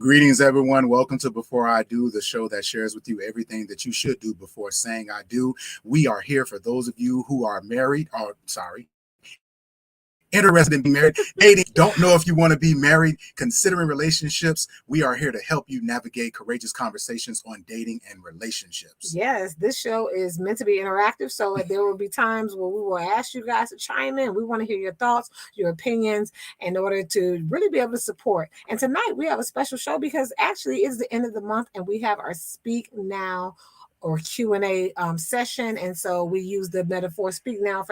Greetings, everyone. Welcome to Before I Do, the show that shares with you everything that you should do before saying I do. We are here for those of you who are married, interested in being married, dating, don't know if you want to be married, considering relationships. We are here to help you navigate courageous conversations on dating and relationships. Yes, this show is meant to be interactive, so there will be times where we will ask you guys to chime in. We want to hear your thoughts, your opinions, in order to really be able to support. And tonight we have a special show because actually it's the end of the month and we have our Speak Now or Q&A session. And so we use the metaphor speak now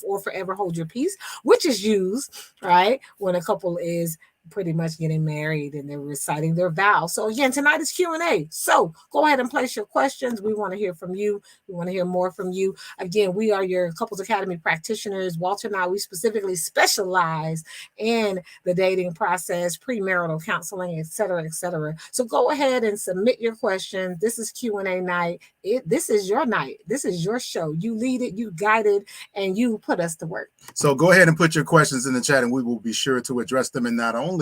or forever hold your peace, which is used, right, when a couple is pretty much getting married and they're reciting their vows. So again, tonight is Q&A. So go ahead and place your questions. We want to hear from you. We want to hear more from you. Again, we are your Couples Academy practitioners. Walter and I, we specifically specialize in the dating process, premarital counseling, et cetera, et cetera. So go ahead and submit your questions. This is Q&A night. This is your night. This is your show. You lead it, you guide it, and you put us to work. So go ahead and put your questions in the chat and we will be sure to address them. And not only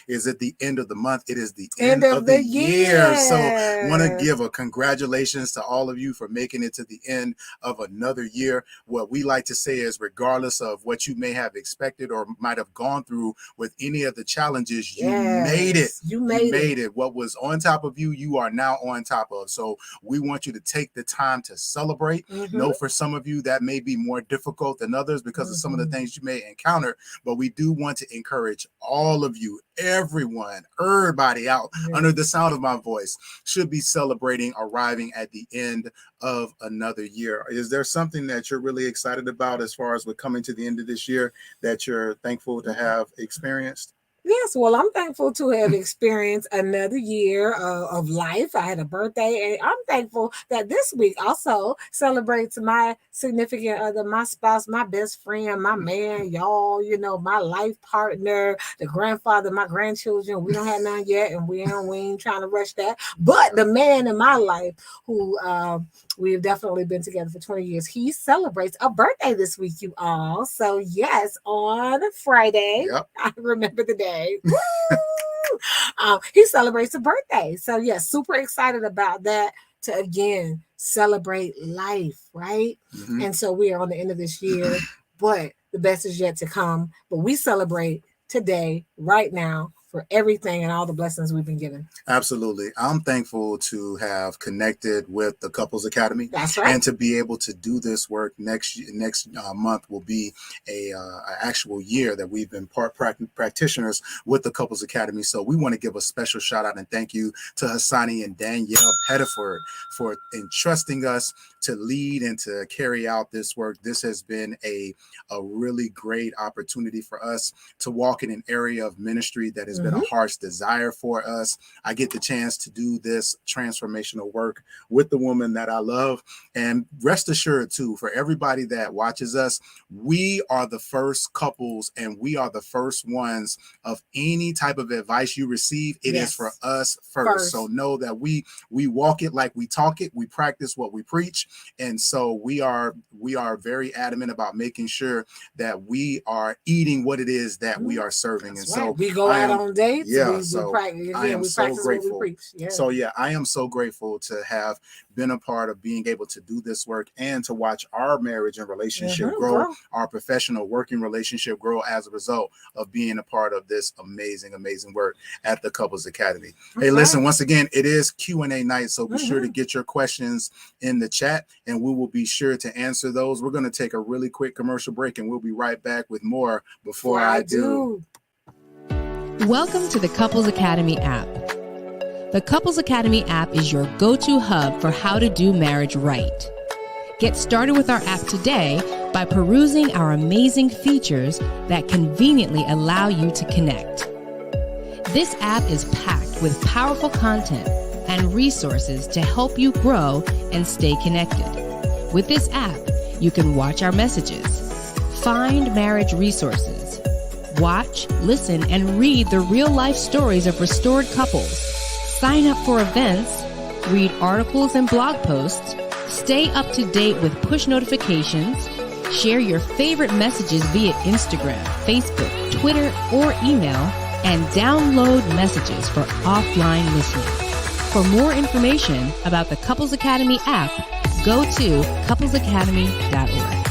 is it the end of the month, it is the end of the year. So I want to give a congratulations to all of you for making it to the end of another year. What we like to say is, regardless of what you may have expected or might have gone through with any of the challenges, you made it. You made it. What was on top of you, you are now on top of. So we want you to take the time to celebrate. Know for some of you that may be more difficult than others because of some of the things you may encounter, but we do want to encourage all of you, everyone, everybody out under the sound of my voice should be celebrating arriving at the end of another year. Is there something that you're really excited about as far as we're coming to the end of this year that you're thankful to have experienced? Yes, well, I'm thankful to have experienced another year of life. I had a birthday, and I'm thankful that this week also celebrates my significant other, my spouse, my best friend, my man, y'all, my life partner, the grandfather, my grandchildren. We don't have none yet, and we ain't trying to rush that. But the man in my life who we've definitely been together for 20 years, he celebrates a birthday this week, you all. So, yes, on Friday, I remember the day. He celebrates a birthday. So yes, super excited about that, to again celebrate life, right? And so we are on the end of this year, but the best is yet to come. But we celebrate today, right now, for everything and all the blessings we've been given. Absolutely. I'm thankful to have connected with the Couples Academy. That's right. And to be able to do this work next month will be a actual year that we've been practitioners with the Couples Academy. So we want to give a special shout out and thank you to Hassani and Danielle Pettiford for entrusting us to lead and to carry out this work. This has been a really great opportunity for us to walk in an area of ministry that has been a heart's desire for us. I get the chance to do this transformational work with the woman that I love. And rest assured too, for everybody that watches us, we are the first couples and we are the first ones of any type of advice you receive. It is for us first. So know that we walk it like we talk it. We practice what we preach. And so we are very adamant about making sure that we are eating what it is that we are serving. That's and right. so we go out on dates. So I am so grateful. So I am so grateful to have been a part of being able to do this work and to watch our marriage and relationship grow, our professional working relationship grow as a result of being a part of this amazing work at the Couples Academy. Hey, listen, once again, it is Q&A night, so be sure to get your questions in the chat and we will be sure to answer those. We're going to take a really quick commercial break and we'll be right back with more Before I Do. Welcome to the Couples Academy app. The Couples Academy app is your go-to hub for how to do marriage right. Get started with our app today by perusing our amazing features that conveniently allow you to connect. This app is packed with powerful content and resources to help you grow and stay connected. With this app, you can watch our messages, find marriage resources, watch, listen, and read the real-life stories of restored couples, sign up for events, read articles and blog posts, stay up to date with push notifications, share your favorite messages via Instagram, Facebook, Twitter, or email, and download messages for offline listening. For more information about the Couples Academy app, go to couplesacademy.org.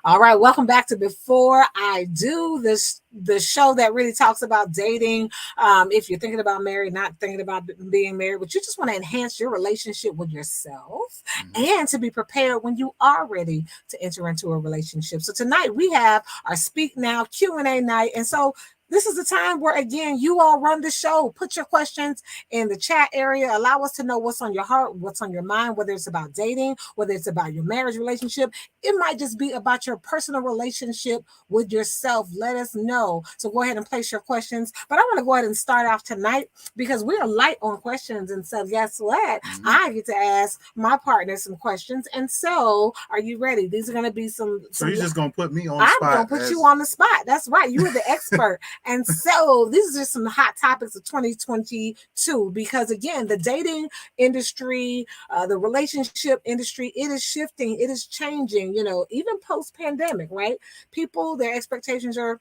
All right, welcome back to Before I Do This, the show that really talks about dating. If you're thinking about marriage, not thinking about being married, but you just want to enhance your relationship with yourself and to be prepared when you are ready to enter into a relationship. So tonight we have our Speak Now Q&A night. And so this is the time where, again, you all run the show. Put your questions in the chat area. Allow us to know what's on your heart, what's on your mind, whether it's about dating, whether it's about your marriage relationship. It might just be about your personal relationship with yourself. Let us know. So go ahead and place your questions. But I want to go ahead and start off tonight because we are light on questions. And so guess what? I get to ask my partner some questions. And so are you ready? These are going to be some. So you're just going to put me on the spot. I'm going to put you on the spot. That's right. You are the expert. And so these are some hot topics of 2022 because, again, the dating industry, the relationship industry, it is shifting. It is changing, even post-pandemic, right? People, their expectations they're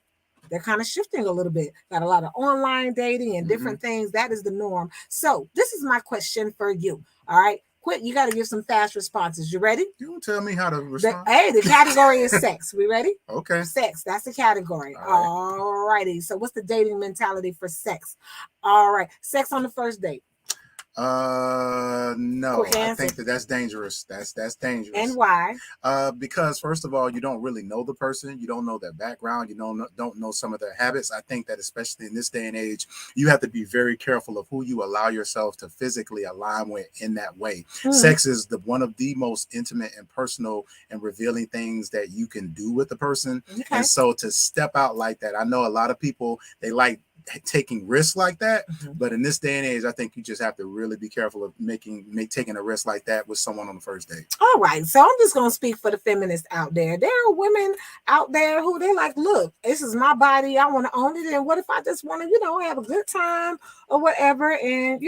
kind of shifting a little bit. Got a lot of online dating and different things. That is the norm. So this is my question for you. All right. Quick, you got to give some fast responses. You ready? You don't tell me how to respond. The category is sex. We ready? Okay. Sex. That's the category. All righty. So what's the dating mentality for sex? All right. Sex on the first date. No, I think that's dangerous. That's dangerous. And why? Because first of all, you don't really know the person. You don't know their background. You don't know some of their habits. I think that especially in this day and age, you have to be very careful of who you allow yourself to physically align with in that way. Sex is one of the most intimate and personal and revealing things that you can do with the person. Okay. And so to step out like that, I know a lot of people, they like taking risks like that, but in this day and age, I think you just have to really be careful of taking a risk like that with someone on the first date. All right, so I'm just gonna speak for the feminists out there. There are women out there who they're like, look, this is my body, I want to own it, and what if I just want to, have a good time or whatever, and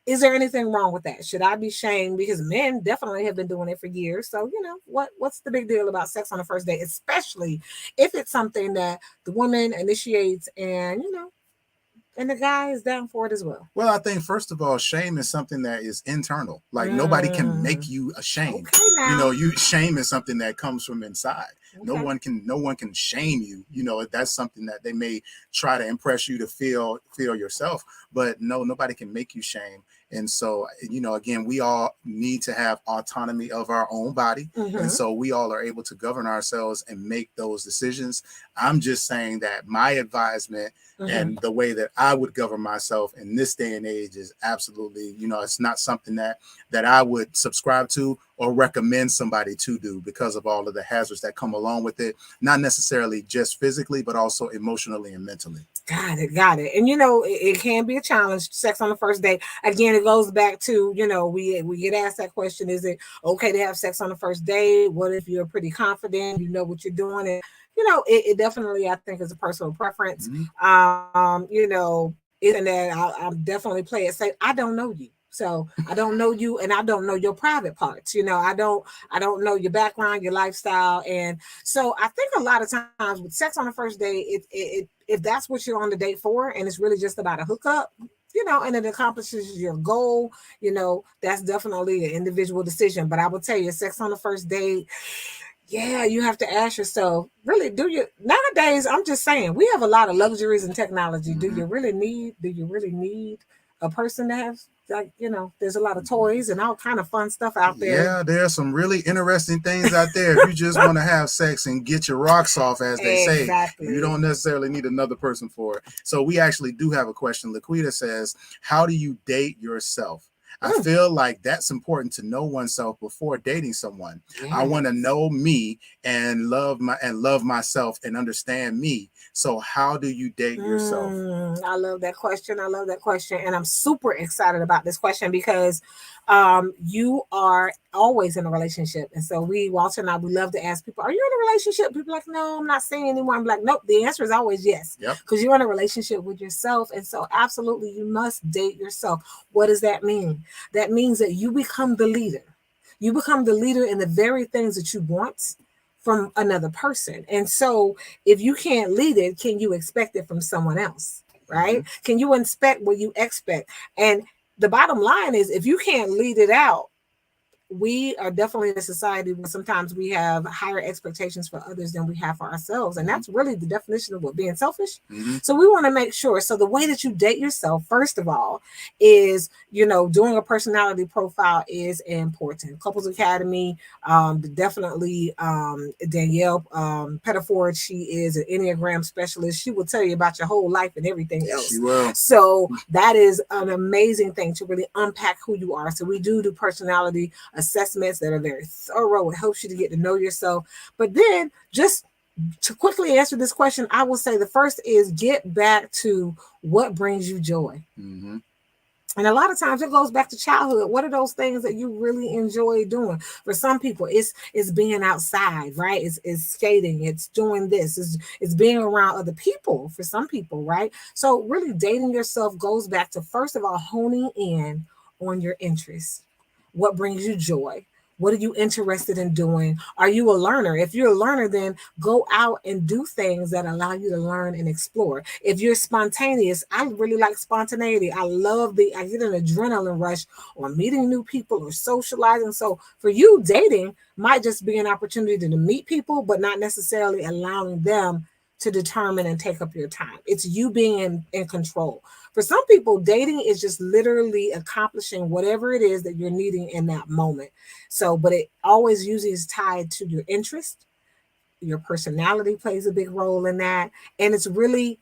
is there anything wrong with that? Should I be shamed? Because men definitely have been doing it for years. So, what's the big deal about sex on the first date, especially if it's something that the woman initiates and, and the guy is down for it as well? Well, I think, first of all, shame is something that is internal. Like, nobody can make you ashamed. Okay, shame is something that comes from inside. Okay. No one can shame you. That's something that they may try to impress you to feel yourself. But no, nobody can make you shame. And so, again, we all need to have autonomy of our own body. And so we all are able to govern ourselves and make those decisions. I'm just saying that my advisement and the way that I would govern myself in this day and age is absolutely, it's not something that I would subscribe to or recommend somebody to do because of all of the hazards that come along with it. Not necessarily just physically, but also emotionally and mentally. Got it. And, it can be a challenge, sex on the first date. Again, it goes back to, we get asked that question, is it okay to have sex on the first date? What if you're pretty confident, you know what you're doing? And, it definitely, I think, is a personal preference. Isn't that I'll definitely play it safe. I don't know you. So I don't know you and I don't know your private parts. I don't know your background, your lifestyle. And so I think a lot of times with sex on the first date, if that's what you're on the date for, and it's really just about a hookup, and it accomplishes your goal, that's definitely an individual decision. But I will tell you, sex on the first date, yeah, you have to ask yourself, really, nowadays, I'm just saying, we have a lot of luxuries and technology. Do you really need a person to have, there's a lot of toys and all kind of fun stuff out there. Yeah, there's some really interesting things out there. If you just want to have sex and get your rocks off, as they say, you don't necessarily need another person for it. So we actually do have a question. Laquita says, how do you date yourself? I feel like that's important to know oneself before dating someone. I want to know me and love myself and understand me. So how do you date yourself? I love that question. I love that question. And I'm super excited about this question because you are always in a relationship. And so Walter and I, we love to ask people, are you in a relationship? People are like, no, I'm not saying anymore. I'm like, nope. The answer is always yes. Because you're in a relationship with yourself. And so absolutely, you must date yourself. What does that mean? That means that you become the leader. You become the leader in the very things that you want from another person. And so if you can't lead it, can you expect it from someone else? Right? Can you inspect what you expect? And the bottom line is, if you can't lead it out, we are definitely in a society where sometimes we have higher expectations for others than we have for ourselves. And that's really the definition of what being selfish. So we want to make sure. So the way that you date yourself, first of all, is, doing a personality profile is important. Couples Academy, definitely Danielle Pettiford, she is an Enneagram specialist. She will tell you about your whole life and everything else. She will. So that is an amazing thing to really unpack who you are. So we do personality assessments that are very thorough. It helps you to get to know yourself. But then, just to quickly answer this question, I will say the first is get back to what brings you joy. And a lot of times it goes back to childhood. What are those things that you really enjoy doing? For some people, it's being outside, right? It's skating. It's doing this. It's being around other people for some people, right? So really dating yourself goes back to, first of all, honing in on your interests. What brings you joy? What are you interested in doing? Are you a learner? If you're a learner, then go out and do things that allow you to learn and explore. If you're spontaneous, I really like spontaneity. I get an adrenaline rush on meeting new people or socializing. So for you, dating might just be an opportunity to meet people, but not necessarily allowing them to determine and take up your time. It's you being in control. For some people, dating is just literally accomplishing whatever it is that you're needing in that moment. So, but it always usually is tied to your interest. Your personality plays a big role in that. And it's really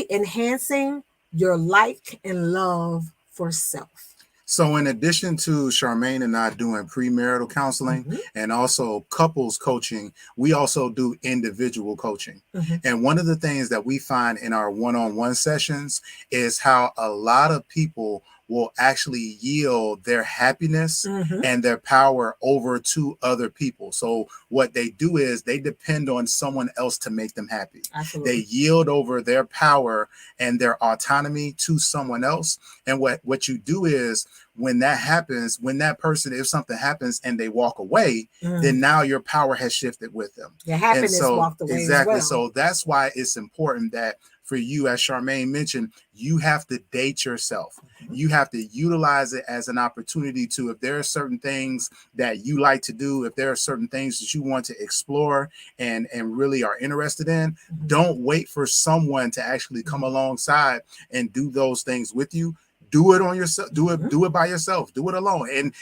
enhancing your like and love for self. So in addition to Charmaine and I doing premarital counseling and also couples coaching, we also do individual coaching. And one of the things that we find in our one-on-one sessions is how a lot of people will actually yield their happiness and their power over to other people. So what they do is they depend on someone else to make them happy. Absolutely. They yield over their power and their autonomy to someone else. And what you do is, when that happens, if something happens and they walk away, then now your power has shifted with them. Your happiness walked away. Exactly. As well. So that's why it's important that for you, as Charmaine mentioned, you have to date yourself. You have to utilize it as an opportunity to, if there are certain things that you like to do, if there are certain things that you want to explore and really are interested in, don't wait for someone to actually come alongside and do those things with you. Do it on yourself. Do it by yourself. Do it alone. And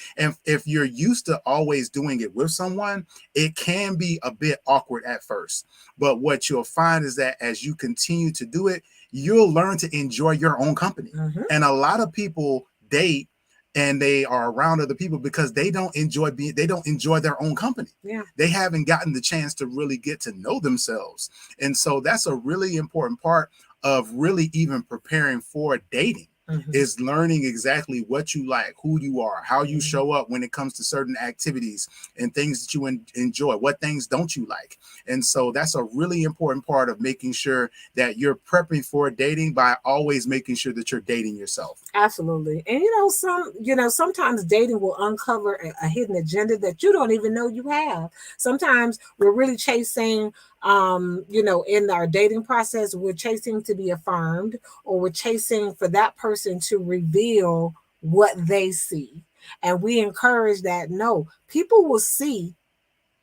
if you're used to always doing it with someone, it can be a bit awkward at first. But what you'll find is that as you continue to do it, you'll learn to enjoy your own company. And a lot of people date and they are around other people because they don't enjoy their own company. They haven't gotten the chance to really get to know themselves. And so that's a really important part of really even preparing for dating. Is learning exactly what you like, who you are, how you show up when it comes to certain activities and things that you enjoy, what things don't you like. And so that's a really important part of making sure that you're prepping for dating by always making sure that you're dating yourself. Absolutely. And sometimes dating will uncover a hidden agenda that you don't even know you have. Sometimes we're really chasing in our dating process, we're chasing to be affirmed, or we're chasing for that person to reveal what they see. And we encourage that, no, people will see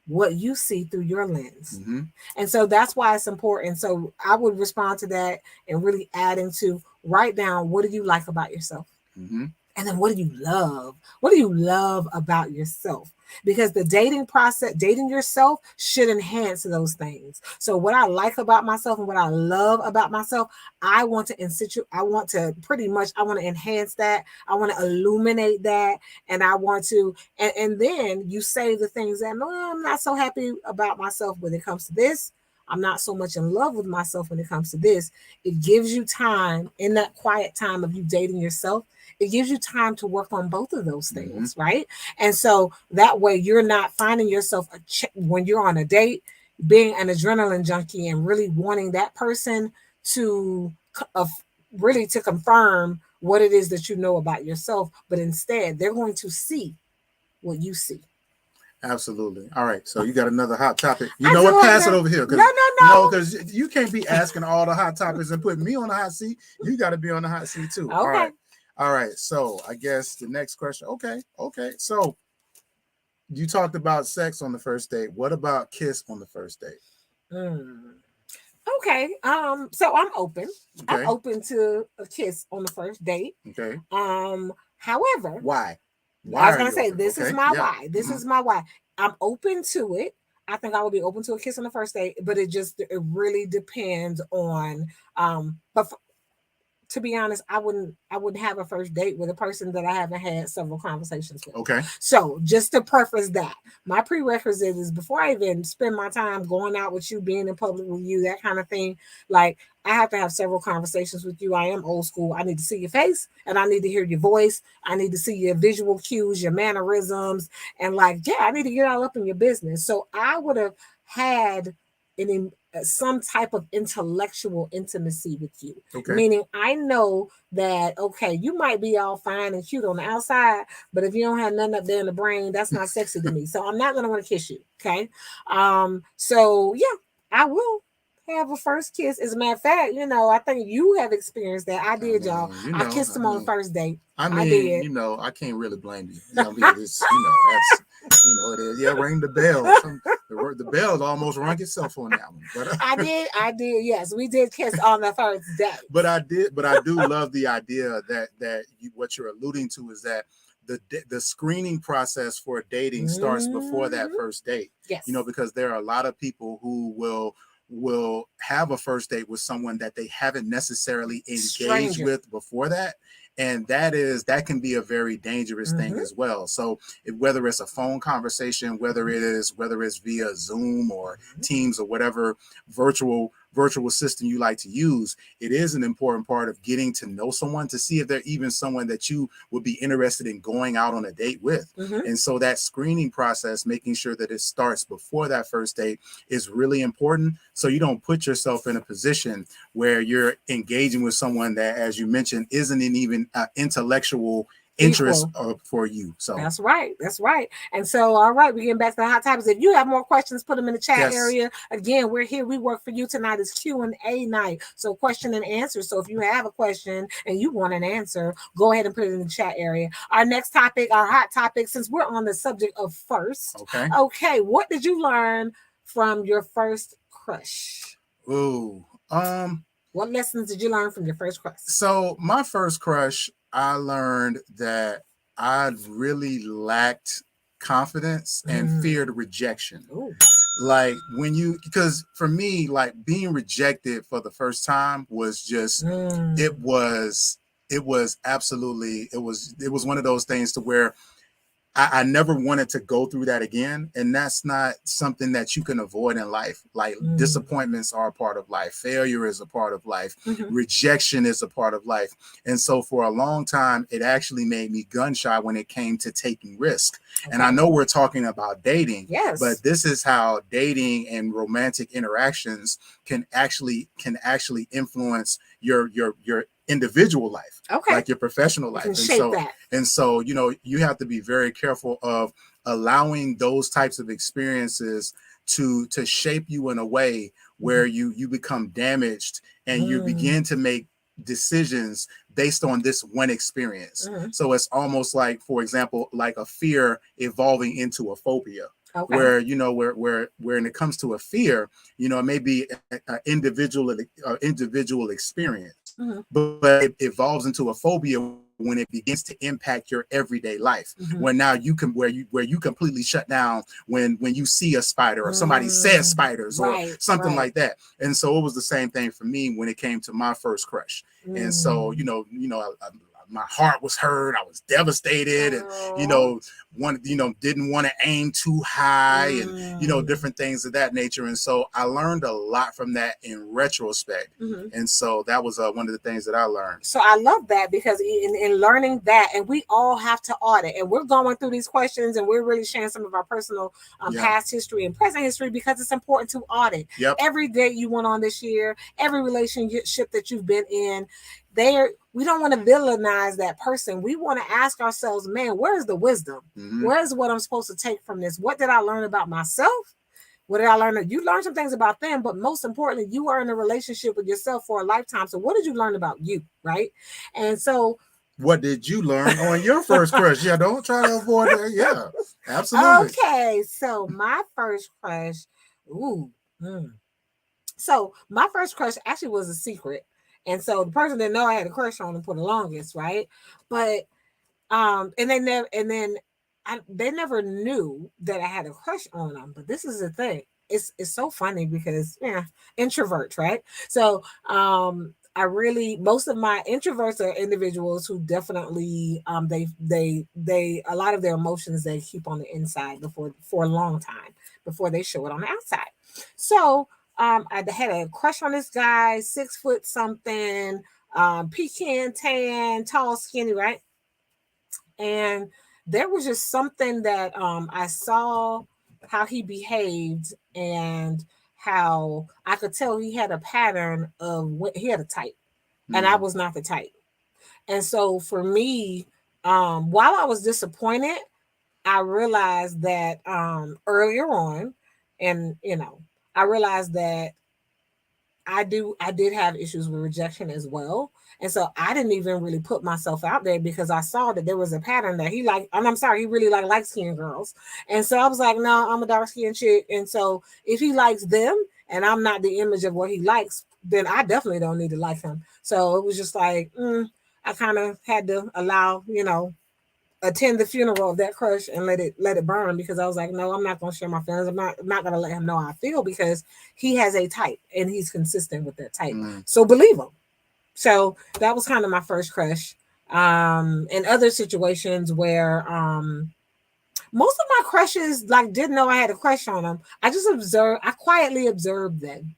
what you see through your lens. And so that's why it's important. So I would respond to that and really add into, write down, what do you like about yourself? And then what do you love? What do you love about yourself? Because the dating process, dating yourself should enhance those things. So what I like about myself and what I love about myself, I want to I want to pretty much, I want to enhance that. I want to illuminate that. And I want to, and then you say the things that, no, I'm not so happy about myself when it comes to this. I'm not so much in love with myself when it comes to this. It gives you time in that quiet time of you dating yourself. It gives you time to work on both of those things, right? And so that way you're not finding yourself when you're on a date, being an adrenaline junkie and really wanting that person to really to confirm what it is that you know about yourself. But instead, they're going to see what you see. Absolutely. All right. So you got another hot topic. You know what? Pass it over here. No. Because you can't be asking all the hot topics and putting me on the hot seat. You got to be on the hot seat too. Okay. All right. So I guess the next question. Okay. So you talked about sex on the first date. What about kiss on the first date? Okay. So I'm open. Okay. I'm open to a kiss on the first date. Okay. However, why? I was gonna say this is my why. This is my why. I'm open to it. I think I would be open to a kiss on the first date, but it really depends on to be honest, I wouldn't have a first date with a person that I haven't had several conversations with. Okay. So just to preface that, my prerequisite is before I even spend my time going out with you, being in public with you, that kind of thing, like I have to have several conversations with you. I am old school. I need to see your face and I need to hear your voice. I need to see your visual cues, your mannerisms, and I need to get all up in your business. So I would have had some type of intellectual intimacy with you. Okay. Meaning I know that, okay, you might be all fine and cute on the outside, but if you don't have nothing up there in the brain, that's not sexy to me. So I'm not going to want to kiss you. Okay. So yeah, I will have a first kiss. As a matter of fact, I think you have experienced that. I did, y'all. I kissed him on the first date. I did. I can't really blame you. That's, it is. Yeah, ring the bell. The bell almost rung itself on that one. But I did. Yes, we did kiss on the first day. But I do love the idea that what you're alluding to is that the screening process for dating starts before that first date. Yes. Because there are a lot of people who will have a first date with someone that they haven't necessarily engaged with before that. And that can be a very dangerous thing as well. So whether it's a phone conversation, whether it's via Zoom or Teams or whatever virtual system you like to use, it is an important part of getting to know someone to see if they're even someone that you would be interested in going out on a date with. And so that screening process, making sure that it starts before that first date, is really important. So you don't put yourself in a position where you're engaging with someone that, as you mentioned, isn't even intellectual interest for you. So that's right. And so, all right, we're getting back to the hot topics. If you have more questions, put them in the chat area. Again, we're here. We work for you tonight. It's Q&A night. So question and answer. So if you have a question and you want an answer, go ahead and put it in the chat area. Our next topic, our hot topic, since we're on the subject of first. Okay. What did you learn from your first crush? Ooh. What lessons did you learn from your first crush? So my first crush, I learned that I really lacked confidence and feared rejection. Ooh. Because for me, being rejected for the first time was just, it was absolutely, it was one of those things to where I never wanted to go through that again. And that's not something that you can avoid in life. Disappointments are a part of life. Failure is a part of life. Rejection is a part of life. And so for a long time, it actually made me gun shy when it came to taking risk. And I know we're talking about dating, but this is how dating and romantic interactions can actually influence your individual life, like your professional life. And so, you have to be very careful of allowing those types of experiences to shape you in a way where you become damaged and you begin to make decisions based on this one experience. So it's almost like, for example, like a fear evolving into a phobia. Where when it comes to a fear, it may be an individual experience, but it evolves into a phobia when it begins to impact your everyday life, Mhm. where now you can where you completely shut down when you see a spider or somebody says spiders or something like that. And so it was the same thing for me when it came to my first crush. And so my heart was hurt. I was devastated, and didn't want to aim too high, and different things of that nature. And so I learned a lot from that in retrospect. And so that was one of the things that I learned. So I love that, because in learning that, and we all have to audit, and we're going through these questions, and we're really sharing some of our personal past history and present history, because it's important to audit. Every date you went on this year, every relationship that you've been in, we don't want to villainize that person. We want to ask ourselves, man, where's the wisdom? Where's what I'm supposed to take from this? What did I learn about myself? What did I learn? You learned some things about them, but most importantly, you are in a relationship with yourself for a lifetime. So what did you learn about you, right? And so what did you learn on your first crush? Yeah, don't try to avoid that. Yeah, absolutely. Okay, so my first crush, So my first crush actually was a secret. And so the person didn't know I had a crush on him for the longest, right? But they never knew that I had a crush on them. But this is the thing. It's so funny because introverts, right? So most of my introverts are individuals who definitely they a lot of their emotions they keep on the inside for a long time before they show it on the outside. So I had a crush on this guy, 6 foot something, pecan tan, tall, skinny, right? And there was just something that I saw how he behaved and how I could tell he had a pattern of what he had a type, and I was not the type. And so for me, while I was disappointed, I realized that earlier on, and I realized that I did have issues with rejection as well. And so I didn't even really put myself out there because I saw that there was a pattern that he liked. And I'm sorry, he really liked light-skinned girls. And so I was like, no, I'm a dark-skinned chick. And so if he likes them and I'm not the image of what he likes, then I definitely don't need to like him. So it was just like, I kind of had to allow, attend the funeral of that crush and let it burn, because I was like, no, I'm not going to share my feelings. I'm not going to let him know how I feel, because he has a type and he's consistent with that type. So believe him. So that was kind of my first crush. In other situations where most of my crushes didn't know I had a crush on them. I quietly observed them,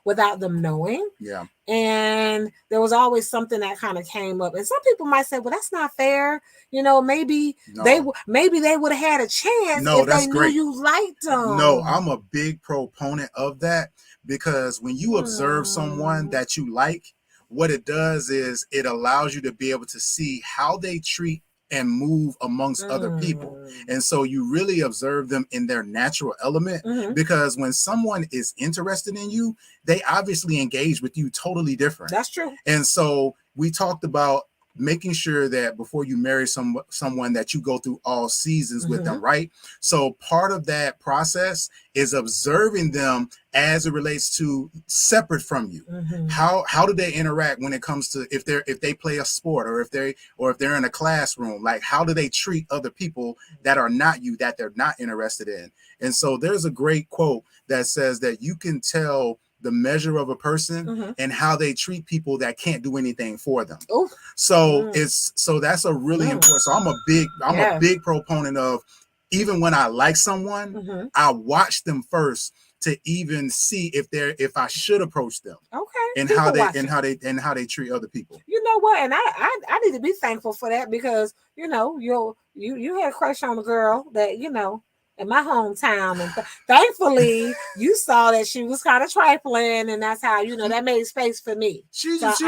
without them knowing. Yeah. And there was always something that kind of came up. And some people might say, well, that's not fair. Maybe they would have had a chance if they knew you liked them. No, I'm a big proponent of that, because when you observe someone that you like, what it does is it allows you to be able to see how they treat and move amongst other people. And so you really observe them in their natural element, because when someone is interested in you, they obviously engage with you totally different. That's true. And so we talked about making sure that before you marry someone that you go through all seasons with them, right? So part of that process is observing them as it relates to separate from you. How do they interact when it comes to if they play a sport, or if they're in a classroom? Like, how do they treat other people that are not you, that they're not interested in? And so there's a great quote that says that you can tell the measure of a person and how they treat people that can't do anything for them. So that's a really important. So I'm a big proponent of, even when I like someone, I watch them first to even see if I should approach them. Okay. And how they treat other people. You know what? And I need to be thankful for that, because you had a crush on a girl that in my hometown, and thankfully you saw that she was kind of trifling, and that's how that made space for me. She was just, it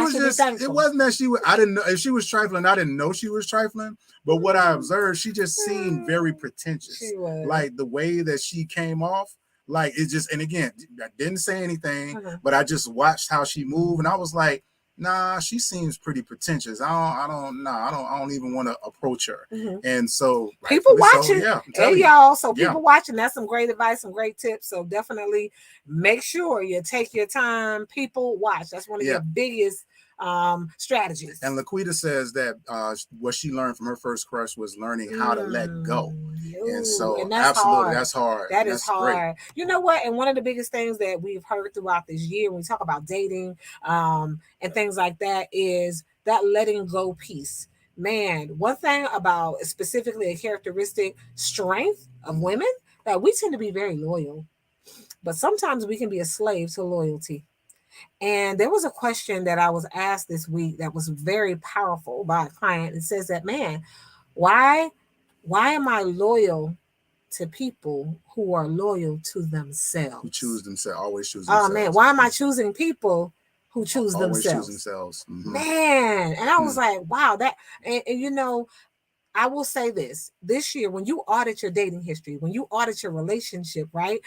wasn't that I didn't know if she was trifling. I didn't know she was trifling, but what I observed, she just seemed very pretentious. She was. Like the way that she came off, like it just, and again, I didn't say anything, but I just watched how she moved, and I was like, nah, she seems pretty pretentious. I don't even want to approach her. And so people watching, y'all. So Yeah. people watching, that's some great advice, some great tips. So definitely make sure you take your time. People watch. That's one of your biggest strategies. And Laquita says that what she learned from her first crush was learning how to let go. And so, and that's absolutely, hard. that's hard. That That's is hard. great. You know what? And one of the biggest things that we've heard throughout this year when we talk about dating and things like that is that letting go piece. Man, one thing about specifically a characteristic strength of women that we tend to be very loyal, but sometimes we can be a slave to loyalty. And there was a question that I was asked this week that was very powerful by a client. It says that, man, why am I loyal to people who are loyal to themselves? Who choose themselves, always choose Oh themselves. man, why am I choosing people who choose always themselves? choose themselves. Man, and I was like, wow, that and you know, I will say this year, when you audit your dating history, when you audit your relationship, right?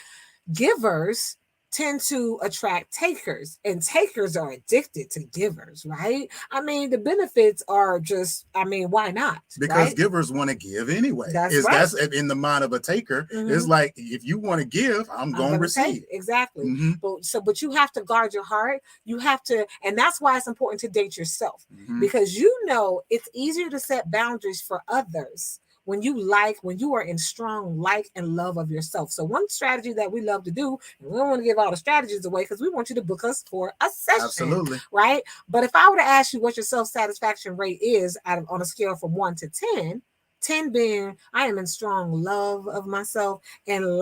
Givers tend to attract takers, and takers are addicted to givers, right? I mean, the benefits are just, I mean, why not? Because right? givers want to give anyway. That's That's in the mind of a taker. It's like, if you want to give, I'm going to receive. Exactly. But you have to guard your heart. You have to, and that's why it's important to date yourself, because you know it's easier to set boundaries for others when you are in strong like and love of yourself. So one strategy that we love to do, and we don't want to give all the strategies away because we want you to book us for a session. Absolutely. Right? But if I were to ask you what your self-satisfaction rate is on a scale from 1 to 10, 10 being I am in strong love of myself, and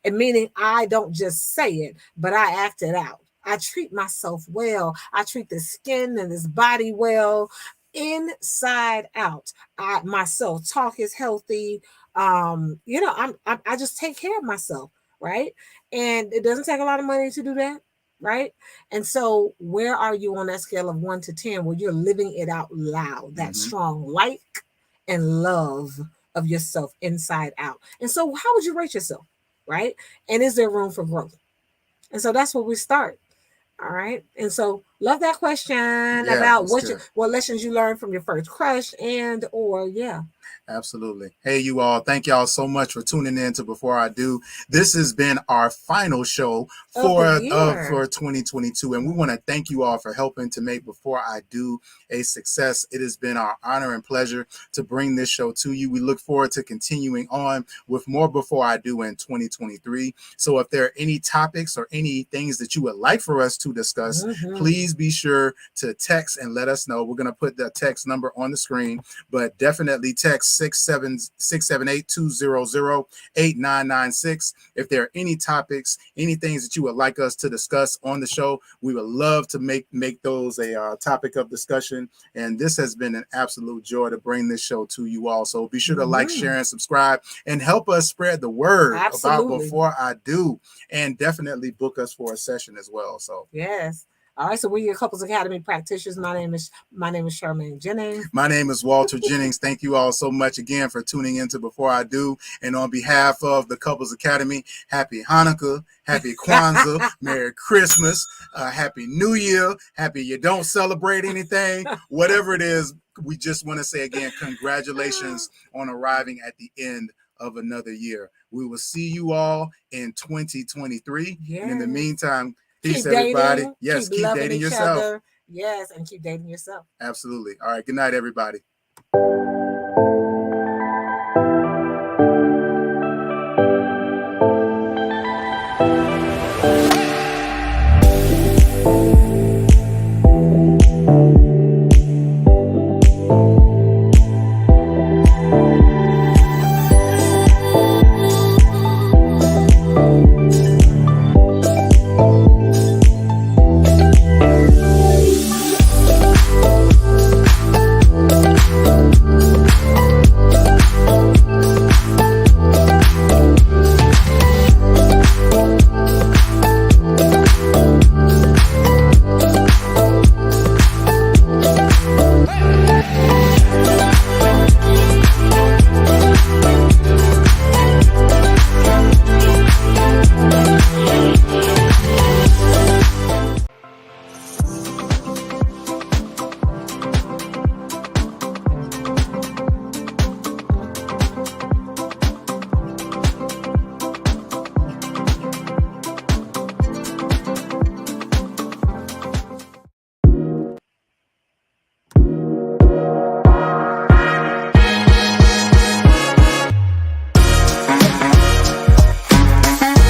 meaning I don't just say it, but I act it out. I treat myself well. I treat the skin and this body well. Inside out, my self-talk is healthy. I just take care of myself, right? And it doesn't take a lot of money to do that, right? And so where are you on that scale of 1 to 10 where you're living it out loud, that strong like and love of yourself inside out? And so how would you rate yourself, right? And is there room for growth? And so that's where we start. All right. And so love that question about what lessons you learned from your first crush Absolutely. Hey, you all, thank y'all so much for tuning in to Before I Do. This has been our final show for 2022, and we want to thank you all for helping to make Before I Do a success. It has been our honor and pleasure to bring this show to you. We look forward to continuing on with more Before I Do in 2023. So if there are any topics or any things that you would like for us to discuss, please be sure to text and let us know. We're going to put the text number on the screen, but definitely text 678-200-8996. If there are any topics, any things that you would like us to discuss on the show, we would love to make those a topic of discussion. And this has been an absolute joy to bring this show to you all. So be sure to like, share, and subscribe, and help us spread the word about Before I Do, and definitely book us for a session as well. So yes. All right, so we're your Couples Academy practitioners. My name is Charmaine Jennings. My name is Walter Jennings. Thank you all so much again for tuning into Before I Do. And on behalf of the Couples Academy, happy Hanukkah, happy Kwanzaa, Merry Christmas, Happy New Year, happy you don't celebrate anything, whatever it is. We just want to say again, congratulations on arriving at the end of another year. We will see you all in 2023. And in the meantime, peace, everybody. Yes, keep dating yourself. Yes, and keep dating yourself. Absolutely. All right. Good night, everybody.